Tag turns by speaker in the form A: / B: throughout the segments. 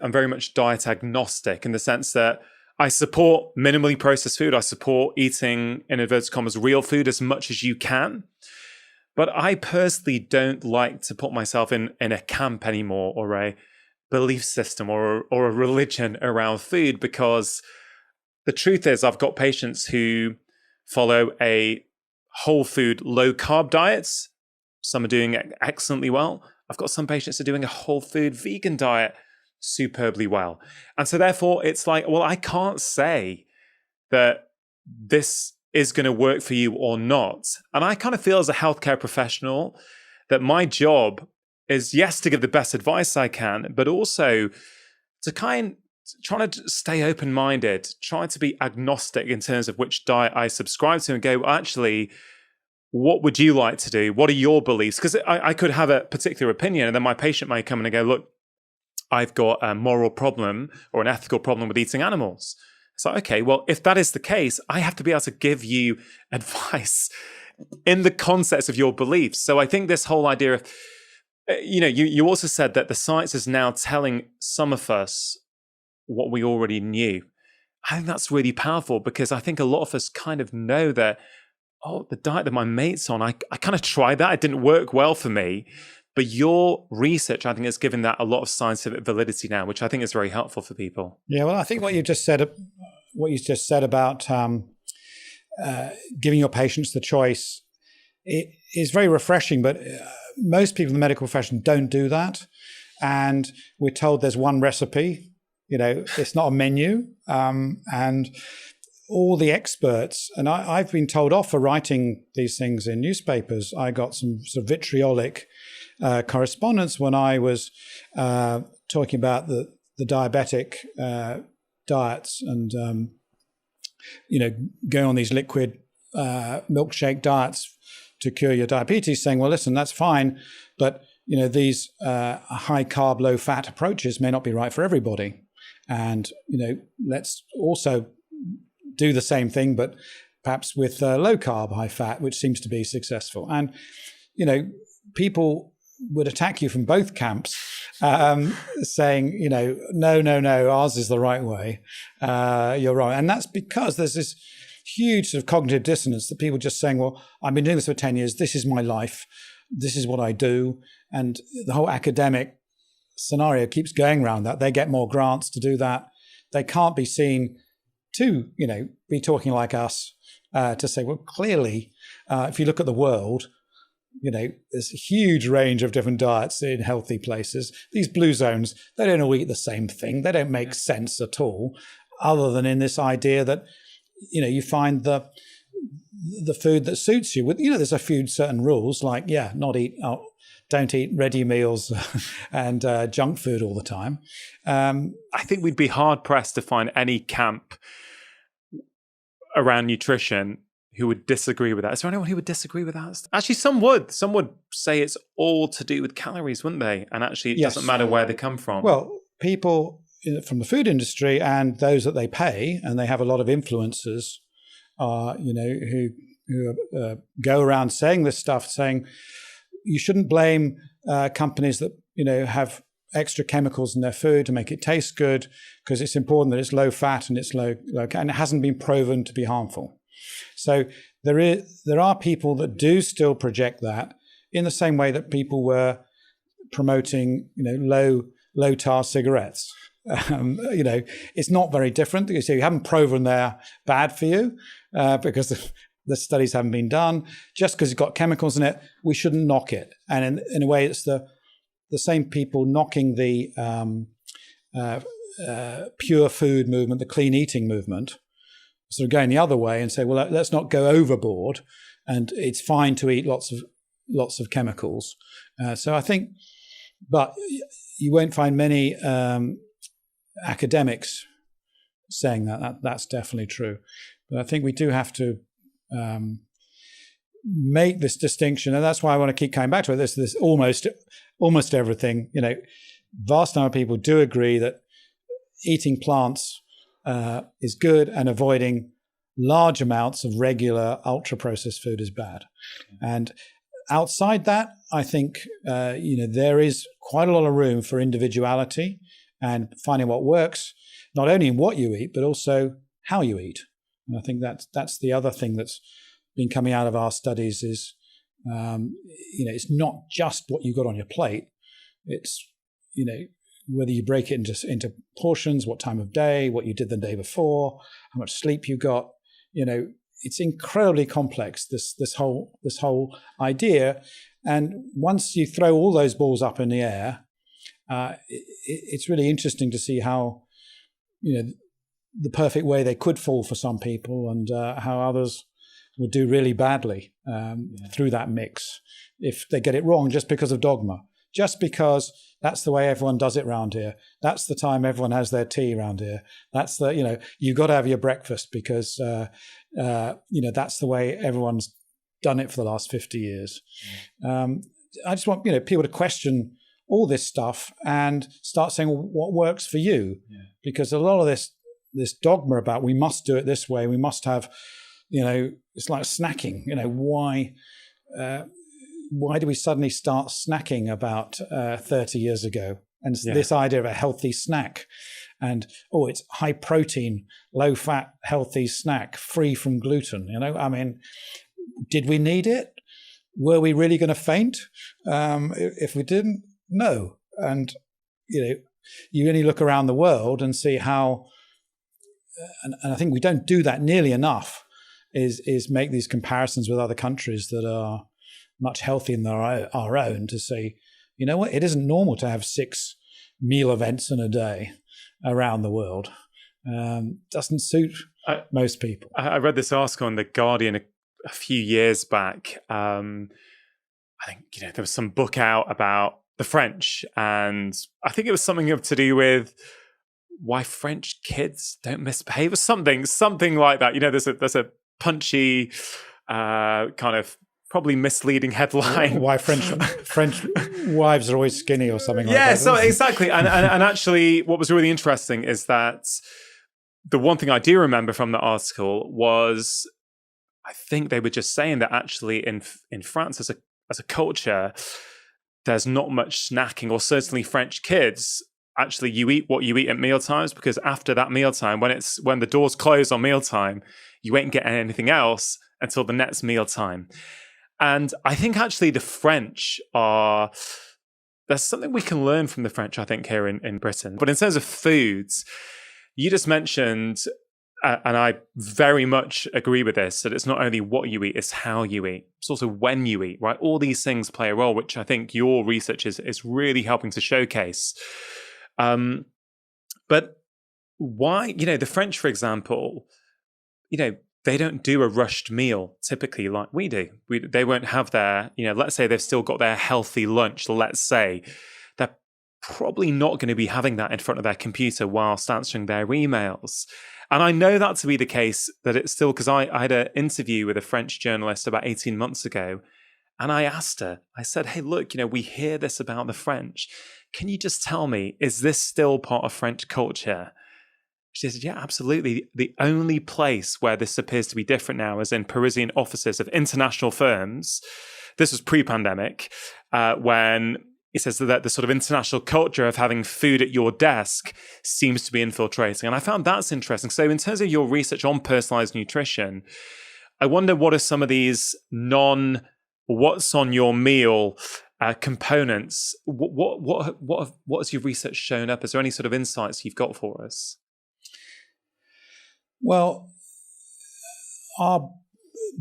A: I'm very much diet agnostic in the sense that I support minimally processed food. I support eating, in inverted commas, real food as much as you can. But I personally don't like to put myself in a camp anymore, or a belief system, or a religion around food, because the truth is I've got patients who follow a whole food, low carb diets. Some are doing it excellently well. I've got some patients who are doing a whole food vegan diet superbly well. And so therefore it's like, well, I can't say that this is going to work for you or not. And I kind of feel as a healthcare professional that my job is, yes, to give the best advice I can, but also to trying to stay open-minded, trying to be agnostic in terms of which diet I subscribe to, and go, well, actually, what would you like to do? What are your beliefs? Because I could have a particular opinion, and then my patient might come in and go, look, I've got a moral problem or an ethical problem with eating animals. It's like, okay, well, if that is the case, I have to be able to give you advice in the context of your beliefs. So I think this whole idea of, you also said that the science is now telling some of us what we already knew. I think that's really powerful, because I think a lot of us kind of know that, the diet that my mate's on, I kind of tried that. It didn't work well for me. But your research, I think, has given that a lot of scientific validity now, which I think is very helpful for people.
B: Yeah, well, I think what you just said about giving your patients the choice, it is very refreshing. But most people in the medical profession don't do that, and we're told there's one recipe. It's not a menu, and all the experts, and I've been told off for writing these things in newspapers. I got some sort of vitriolic correspondence when I was talking about the diabetic diets and going on these liquid milkshake diets to cure your diabetes, saying, well, listen, that's fine, but these high carb, low fat approaches may not be right for everybody, and let's also do the same thing, but perhaps with low carb, high fat, which seems to be successful. And people would attack you from both camps, saying, no, ours is the right way. You're wrong. And that's because there's this huge sort of cognitive dissonance that people just saying, well, I've been doing this for 10 years. This is my life. This is what I do. And the whole academic scenario keeps going around that. They get more grants to do that. They can't be seen to, be talking like us, to say, well, clearly, if you look at the world, there's a huge range of different diets in healthy places. These blue zones, they don't all eat the same thing. They don't make sense at all, other than in this idea that, you find the food that suits you. With, there's a few certain rules, like, don't eat ready meals and junk food all the time.
A: I think we'd be hard pressed to find any camp around nutrition who would disagree with that. Is there anyone who would disagree with that? Actually, some would. Some would say it's all to do with calories, wouldn't they? And actually, it doesn't matter where they come from.
B: Well, people from the food industry and those that they pay, and they have a lot of influencers, who go around saying this stuff, saying you shouldn't blame companies that have extra chemicals in their food to make it taste good, because it's important that it's low fat and it's low and it hasn't been proven to be harmful. So there are people that do still project that, in the same way that people were promoting low tar cigarettes. It's not very different. You haven't proven they're bad for you because the studies haven't been done. Just because it's got chemicals in it, we shouldn't knock it. And in a way, it's the same people knocking the pure food movement, the clean eating movement, sort of going the other way and say, well, let's not go overboard, and it's fine to eat lots of chemicals. So I think, but you won't find many academics saying that. That's definitely true. But I think we do have to make this distinction, and that's why I want to keep coming back to it. This almost everything. Vast number of people do agree that eating plants is good, and avoiding large amounts of regular ultra-processed food is bad. And outside that, I think there is quite a lot of room for individuality and finding what works, not only in what you eat, but also how you eat. And I think that's the other thing that's been coming out of our studies is, it's not just what you got on your plate. It's, whether you break it into portions, what time of day, what you did the day before, how much sleep you got. It's incredibly complex, this whole idea. And once you throw all those balls up in the air, it's really interesting to see how, the perfect way they could fall for some people, and how others would do really badly through that mix if they get it wrong just because of dogma, just because that's the way everyone does it around here. That's the time everyone has their tea around here. That's you've got to have your breakfast because, that's the way everyone's done it for the last 50 years. I just want, people to question all this stuff and start saying, well, what works for you? Yeah. Because a lot of this dogma about we must do it this way, we must have, it's like snacking. Why do we suddenly start snacking about 30 years ago? And this idea of a healthy snack and, it's high protein, low fat, healthy snack, free from gluten. Did we need it? Were we really going to faint if we didn't? No. And, you only look around the world and see how, and I think we don't do that nearly enough, is make these comparisons with other countries that are much healthier than our own, to say, it isn't normal to have 6 meal events in a day around the world. Doesn't suit most people.
A: I read this article in The Guardian a few years back. I think, there was some book out about the French, and I think it was something to do with why French kids don't misbehave or something like that. There's a punchy kind of probably misleading headline.
B: Why French wives are always skinny or something like that.
A: Yeah, so exactly. And actually what was really interesting is that the one thing I do remember from the article was, I think they were just saying that actually in France as a culture, there's not much snacking, or certainly French kids, actually you eat what you eat at mealtimes, because after that mealtime, when the doors close on mealtime, you ain't getting anything else until the next mealtime. And I think actually the French there's something we can learn from the French, I think, here in Britain. But in terms of foods, you just mentioned, and I very much agree with this, that it's not only what you eat, it's how you eat. It's also when you eat, right? All these things play a role, which I think your research is really helping to showcase. But why, the French, for example, they don't do a rushed meal typically like we do. They won't have their, let's say they've still got their healthy lunch, let's say. They're probably not going to be having that in front of their computer whilst answering their emails. And I know that to be the case, that it's still, because I had an interview with a French journalist about 18 months ago, and I asked her, I said, hey, look, we hear this about the French. Can you just tell me, is this still part of French culture? She said, yeah, absolutely. The only place where this appears to be different now is in Parisian offices of international firms. This was pre-pandemic, when he says that the sort of international culture of having food at your desk seems to be infiltrating. And I found that's interesting. So in terms of your research on personalized nutrition, I wonder what are some of these what's on your meal components? What has your research shown up? Is there any sort of insights you've got for us?
B: Well, our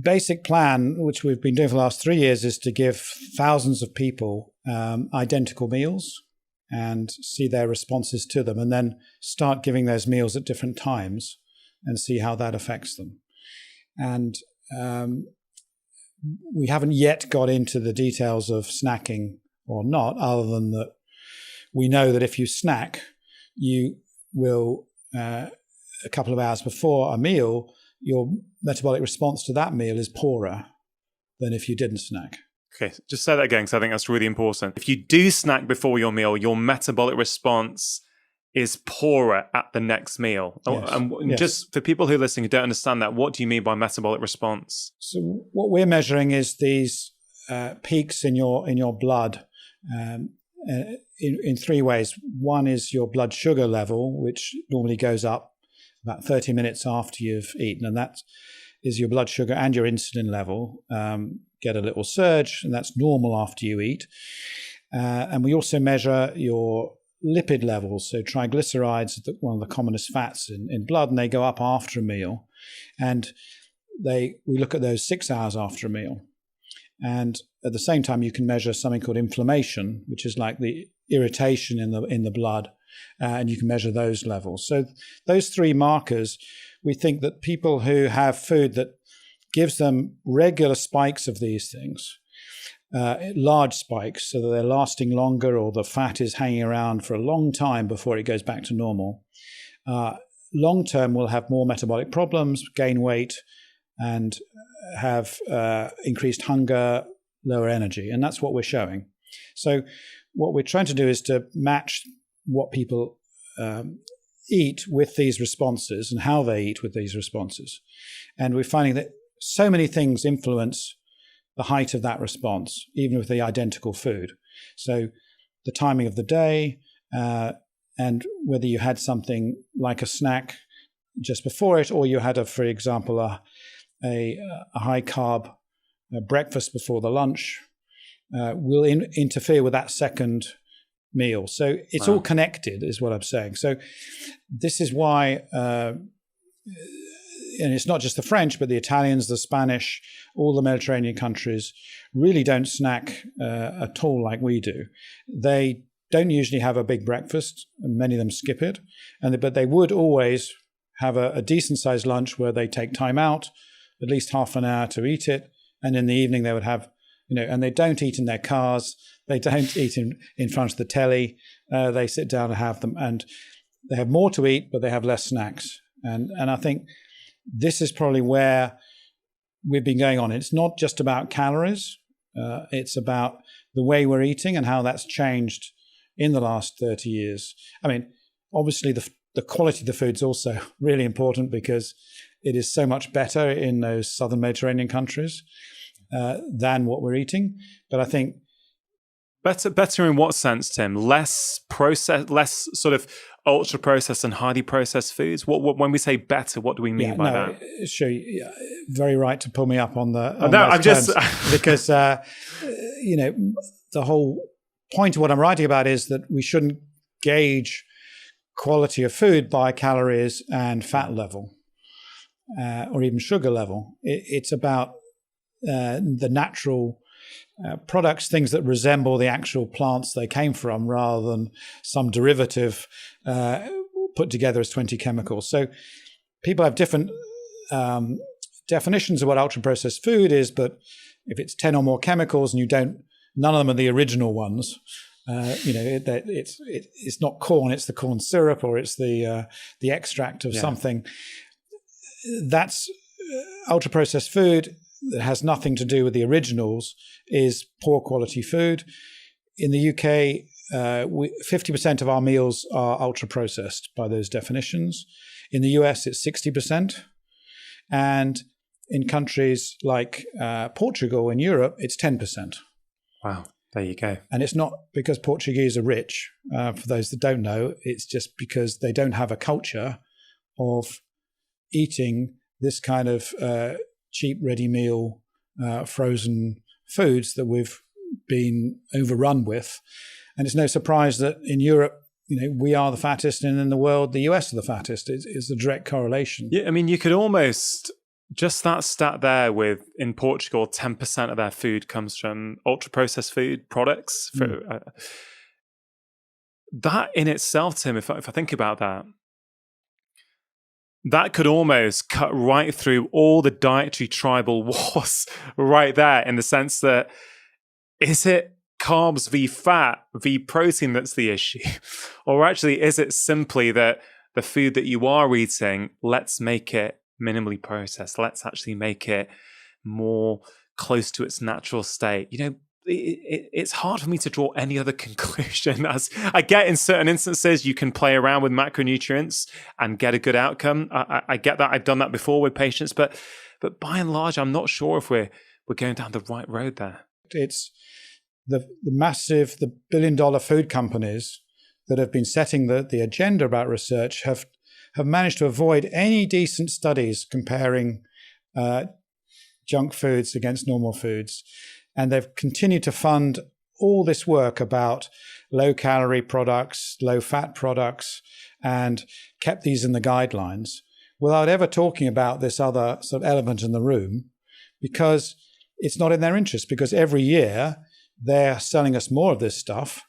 B: basic plan, which we've been doing for the last 3 years, is to give thousands of people identical meals and see their responses to them, and then start giving those meals at different times and see how that affects them. And we haven't yet got into the details of snacking or not, other than that we know that if you snack, you will, a couple of hours before a meal, your metabolic response to that meal is poorer than if you didn't snack.
A: Okay, just say that again, because I think that's really important. If you do snack before your meal, your metabolic response is poorer at the next meal.
B: Yes.
A: And just for people who are listening who don't understand that, what do you mean by metabolic response?
B: So what we're measuring is these peaks in your blood in three ways. One is your blood sugar level, which normally goes up about 30 minutes after you've eaten, and that is your blood sugar and your insulin level get a little surge, and that's normal after you eat. And we also measure your lipid levels. So triglycerides are one of the commonest fats in blood, and they go up after a meal. And we look at those 6 hours after a meal. And at the same time, you can measure something called inflammation, which is like the irritation in the blood, and you can measure those levels. So those three markers, we think that people who have food that gives them regular spikes of these things, large spikes, so that they're lasting longer or the fat is hanging around for a long time before it goes back to normal, long term will have more metabolic problems, gain weight, and have increased hunger, lower energy. And that's what we're showing. So what we're trying to do is to match what people eat with these responses and how they eat with these responses. And we're finding that so many things influence the height of that response, even with the identical food. So the timing of the day, and whether you had something like a snack just before it, or you had, for example, a high carb breakfast before the lunch, will interfere with that second meal. So it's all connected, is what I'm saying. So this is why, and it's not just the French, but the Italians, the Spanish, all the Mediterranean countries really don't snack at all like we do. They don't usually have a big breakfast, and many of them skip it, but they would always have a decent sized lunch where they take time out, at least half an hour to eat it. And in the evening they would have, and they don't eat in their cars. They don't eat in front of the telly. They sit down and have them, and they have more to eat, but they have less snacks. And I think this is probably where we've been going on. It's not just about calories. It's about the way we're eating and how that's changed in the last 30 years. I mean, obviously the quality of the food is also really important, because it is so much better in those southern Mediterranean countries than what we're eating. But I think
A: better in what sense, Tim? Less processed, less sort of ultra processed and highly processed foods. What when we say better, what do we mean by that?
B: Sure, very right to pull me up on the.
A: No, I'm just
B: because the whole point of what I'm writing about is that we shouldn't gauge quality of food by calories and fat level, or even sugar level. It's about the natural products, things that resemble the actual plants they came from, rather than some derivative put together as 20 chemicals. So people have different definitions of what ultra-processed food is, but if it's 10 or more chemicals and none of them are the original ones, it's not corn, it's the corn syrup, or it's the extract of something. That's ultra-processed food that has nothing to do with the originals, is poor quality food. In the UK, 50% of our meals are ultra-processed by those definitions. In the US, it's 60%. And in countries like Portugal in Europe, it's 10%.
A: Wow, there you go.
B: And it's not because Portuguese are rich. For those that don't know, it's just because they don't have a culture of eating this kind of cheap, ready meal, frozen foods that we've been overrun with. And it's no surprise that in Europe, we are the fattest, and in the world, the US are the fattest. It's a direct correlation.
A: Yeah, I mean, you could almost, just that stat there in Portugal, 10% of their food comes from ultra-processed food products. That in itself, Tim, if I think about that could almost cut right through all the dietary tribal wars right there, in the sense that, is it carbs v fat v protein that's the issue? Or actually, is it simply that the food that you are eating, let's make it minimally processed. Let's actually make it more close to its natural state. It's hard for me to draw any other conclusion. As I get, in certain instances, you can play around with macronutrients and get a good outcome. I get that. I've done that before with patients, but by and large, I'm not sure if we're going down the right road there.
B: It's the billion-dollar food companies that have been setting the agenda about research have managed to avoid any decent studies comparing junk foods against normal foods. And they've continued to fund all this work about low-calorie products, low-fat products, and kept these in the guidelines without ever talking about this other sort of element in the room, because it's not in their interest, because every year they're selling us more of this stuff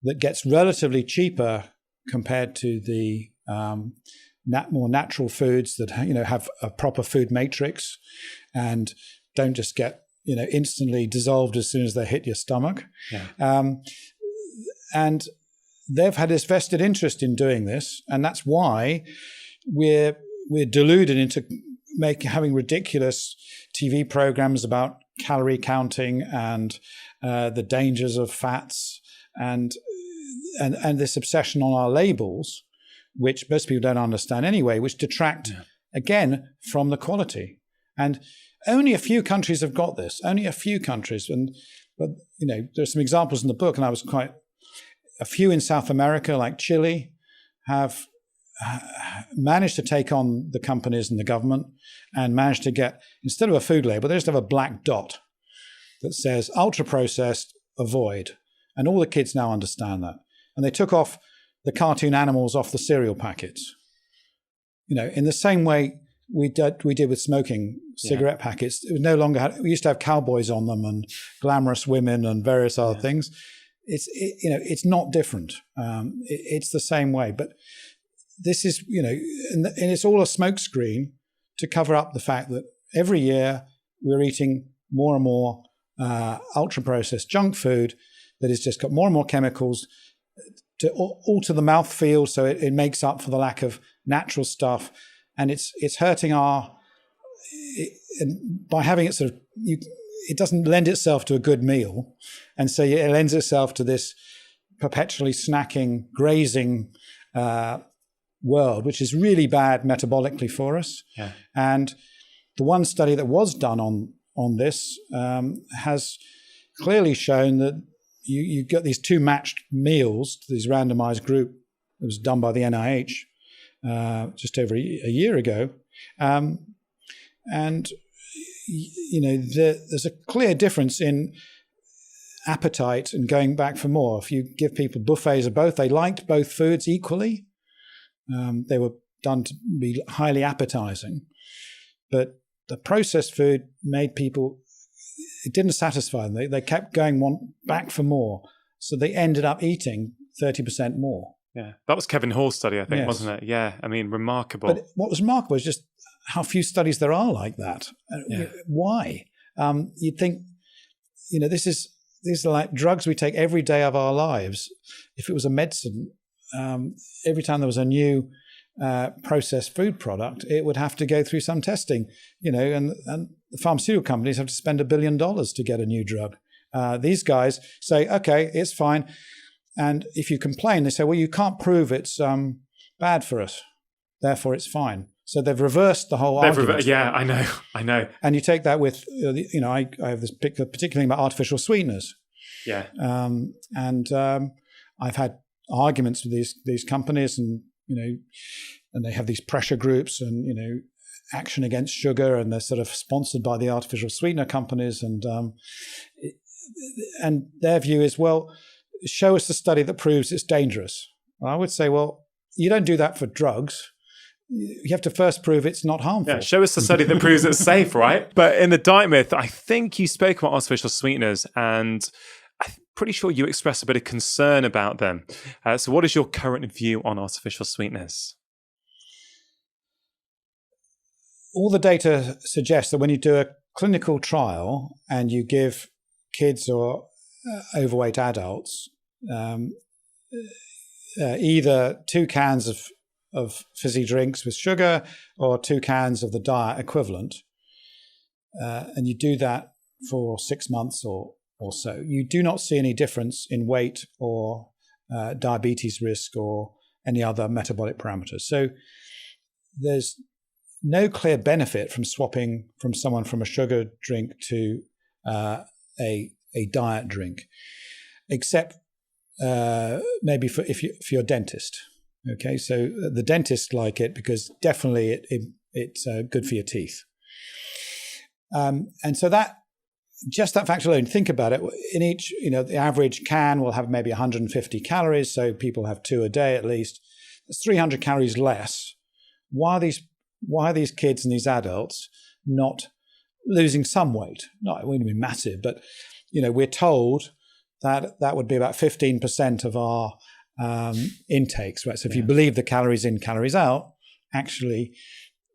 B: that gets relatively cheaper compared to the more natural foods that have a proper food matrix and don't just get instantly dissolved as soon as they hit your stomach.
A: Yeah.
B: And they've had this vested interest in doing this, and that's why we're deluded into having ridiculous TV programs about calorie counting and the dangers of fats and this obsession on our labels, which most people don't understand anyway, which detract again from the quality. And only a few countries have got this. Only a few countries, but there's some examples in the book, and a few in South America, like Chile, have managed to take on the companies and the government and managed to get, instead of a food label, they just have a black dot that says ultra processed, avoid. And all the kids now understand that. And they took off the cartoon animals off the cereal packets. In the same way we did with smoking cigarette packets. It was no longer we used to have cowboys on them and glamorous women and various other things. It's not different. It's the same way. But this is, and it's all a smokescreen to cover up the fact that every year we're eating more and more ultra-processed junk food that has just got more and more chemicals to alter the mouthfeel, so it makes up for the lack of natural stuff, and it's hurting and by having it sort of, it doesn't lend itself to a good meal, and so it lends itself to this perpetually snacking, grazing world, which is really bad metabolically for us.
A: Yeah.
B: And the one study that was done on this has clearly shown that you get these two matched meals to this randomized group. It was done by the NIH just over a year ago. And there's a clear difference in appetite and going back for more. If you give people buffets of both, they liked both foods equally. They were done to be highly appetizing. But the processed food made people, it didn't satisfy them. They kept going back for more. So they ended up eating 30% more.
A: Yeah, that was Kevin Hall's study, I think,
B: Yes.
A: wasn't it? Yeah, I mean, remarkable.
B: But what was remarkable is just how few studies there are like that. Why? You'd think, these are like drugs we take every day of our lives. If it was a medicine, every time there was a new processed food product, it would have to go through some testing, and the pharmaceutical companies have to spend $1 billion to get a new drug. These guys say, okay, it's fine. And if you complain, they say, well, you can't prove it's bad for us, therefore it's fine. So they've reversed the whole argument.
A: I know.
B: And you take that with, I have this particular thing about artificial sweeteners.
A: Yeah.
B: I've had arguments with these companies, and and they have these pressure groups and action against sugar, and they're sort of sponsored by the artificial sweetener companies, and their view is, well, show us the study that proves it's dangerous. And I would say, well, you don't do that for drugs. You have to first prove it's not harmful.
A: Yeah, show us the study that proves it's safe, right? But in the Diet Myth, I think you spoke about artificial sweeteners, and I'm pretty sure you expressed a bit of concern about them. So what is your current view on artificial sweeteners?
B: All the data suggests that when you do a clinical trial and you give kids or overweight adults either 2 cans of fizzy drinks with sugar or 2 cans of the diet equivalent, and you do that for 6 months or so, you do not see any difference in weight or diabetes risk or any other metabolic parameters. So there's no clear benefit from swapping from someone from a sugar drink to a a diet drink, except maybe for you're a dentist. Okay, so the dentists like it because definitely it's good for your teeth. And so that fact alone, think about it. In each, the average can will have maybe 150 calories, so people have 2 a day at least. That's 300 calories less. Why are these kids and these adults not losing some weight? Not, it wouldn't be massive, but we're told that would be about 15% of our intakes, right? So if you believe the calories in, calories out, actually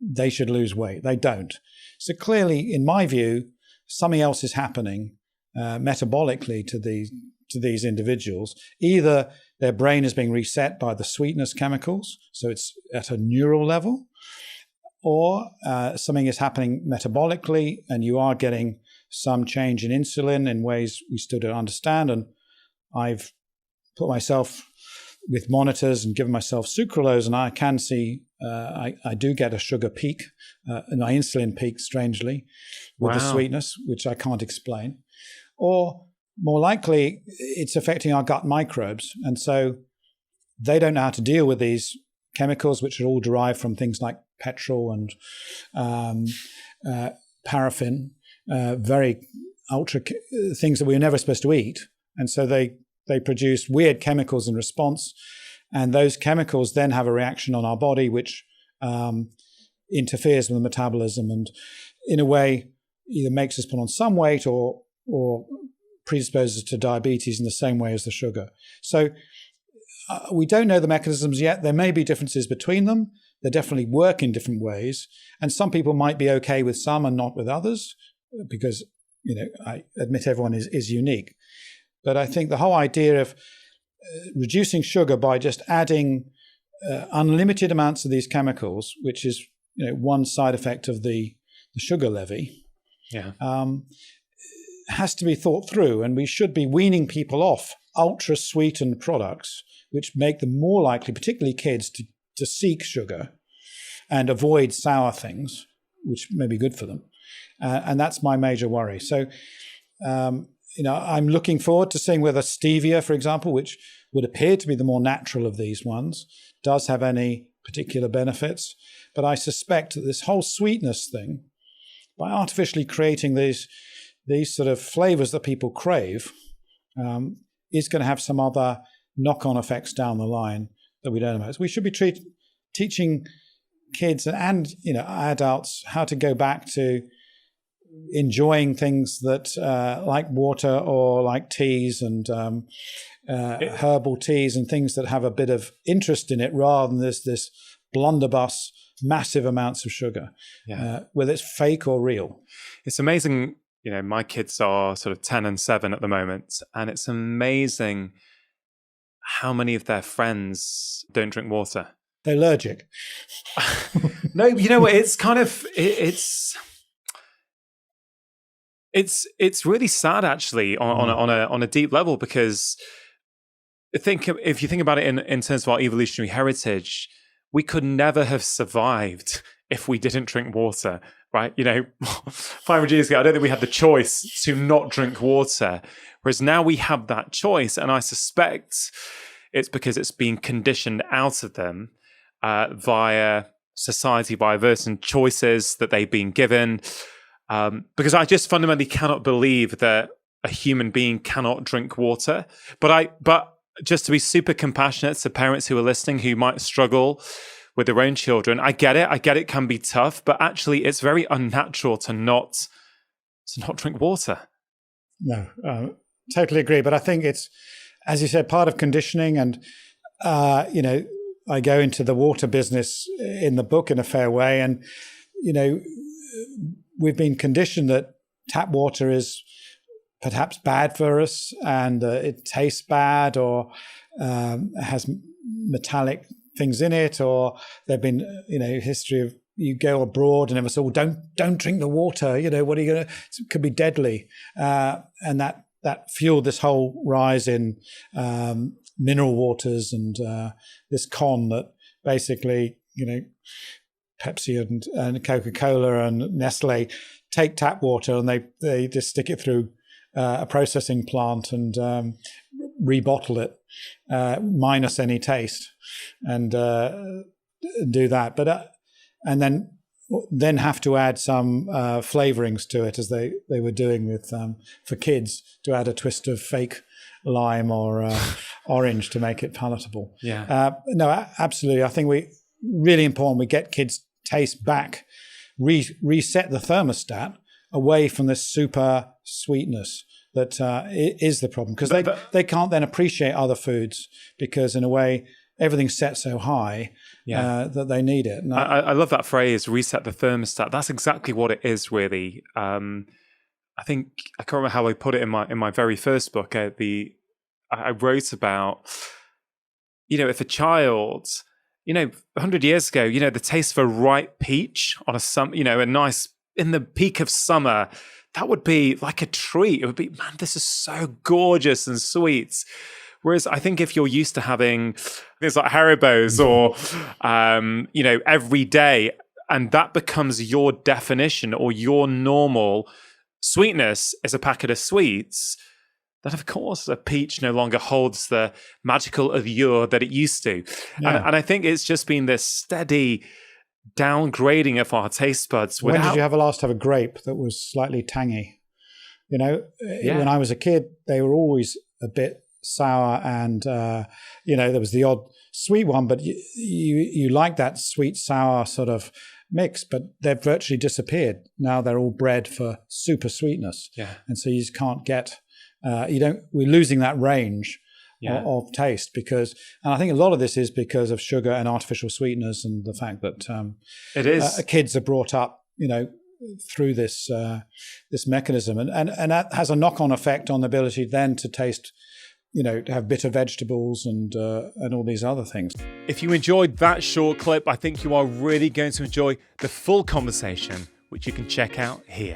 B: they should lose weight. They don't. So clearly, in my view, something else is happening metabolically to these individuals. Either their brain is being reset by the sweetness chemicals, so it's at a neural level, or something is happening metabolically, and you are getting some change in insulin in ways we still don't understand. And I've put myself with monitors and given myself sucralose, and I can see I do get a sugar peak, my insulin peak, strangely, with the sweetness, which I can't explain. Or more likely, it's affecting our gut microbes. And so they don't know how to deal with these chemicals, which are all derived from things like petrol and paraffin, very ultra things that we were never supposed to eat. And so they produce weird chemicals in response. And those chemicals then have a reaction on our body, which interferes with the metabolism and in a way either makes us put on some weight or predisposes to diabetes in the same way as the sugar. So we don't know the mechanisms yet. There may be differences between them. They definitely work in different ways. And some people might be okay with some and not with others because, I admit everyone is unique. But I think the whole idea of reducing sugar by just adding unlimited amounts of these chemicals, which is one side effect of the sugar levy, has to be thought through. And we should be weaning people off ultra sweetened products, which make them more likely, particularly kids, to seek sugar and avoid sour things, which may be good for them. And that's my major worry. So, I'm looking forward to seeing whether stevia, for example, which would appear to be the more natural of these ones, does have any particular benefits. But I suspect that this whole sweetness thing, by artificially creating these sort of flavors that people crave, is going to have some other knock-on effects down the line that we don't know. So we should be teaching kids and adults how to go back to enjoying things that like water or like teas and herbal teas and things that have a bit of interest in it rather than this blunderbuss, massive amounts of sugar, whether it's fake or real.
A: It's amazing. My kids are sort of 10 and 7 at the moment, and it's amazing how many of their friends don't drink water.
B: They're allergic.
A: No, it's kind of, it's really sad actually on a deep level, because if you think about it in terms of our evolutionary heritage, we could never have survived if we didn't drink water, right? 500 years ago, I don't think we had the choice to not drink water. Whereas now we have that choice, and I suspect it's because it's been conditioned out of them via society, via certain choices that they've been given. Because I just fundamentally cannot believe that a human being cannot drink water. But just to be super compassionate to parents who are listening who might struggle with their own children, I get it. I get it can be tough, but actually it's very unnatural to not drink water.
B: No, totally agree. But I think it's, as you said, part of conditioning. And, I go into the water business in the book in a fair way. And, we've been conditioned that tap water is perhaps bad for us and it tastes bad or has metallic things in it, or there've been, history of you go abroad and everyone says, well, don't drink the water. What are you going to, it could be deadly. And that fueled this whole rise in mineral waters and this con that basically, Pepsi and Coca-Cola and Nestle take tap water and they just stick it through a processing plant and rebottle it, minus any taste, and do that. But and then have to add some flavorings to it, as they were doing with for kids, to add a twist of fake lime or orange to make it palatable.
A: Yeah.
B: No, absolutely. I think really important we get kids' taste back, reset the thermostat away from this super sweetness that is the problem, because they can't then appreciate other foods, because in a way everything's set so high that they need it. And
A: I love that phrase, reset the thermostat. That's exactly what it is, really. I think I can't remember how I put it in my very first book. I wrote about, if a child, 100 years ago, the taste of a ripe peach on a nice, in the peak of summer, that would be like a treat. It would be, man, this is so gorgeous and sweet. Whereas I think if you're used to having things like Haribos or, every day, and that becomes your definition or your normal sweetness is a packet of sweets, then of course a peach no longer holds the magical allure that it used to. Yeah. And I think it's just been this steady downgrading of our taste buds.
B: When did you last have a grape that was slightly tangy? When I was a kid, they were always a bit sour, and there was the odd sweet one, but you like that sweet sour sort of mix, but they've virtually disappeared. Now they're all bred for super sweetness.
A: Yeah.
B: And so you just can't get we're losing that range of taste, because, and I think a lot of this is because of sugar and artificial sweeteners, and the fact that
A: it is
B: kids are brought up through this mechanism, and that has a knock-on effect on the ability then to taste, to have bitter vegetables and all these other things.
A: If you enjoyed that short clip, I think you are really going to enjoy the full conversation, which you can check out here.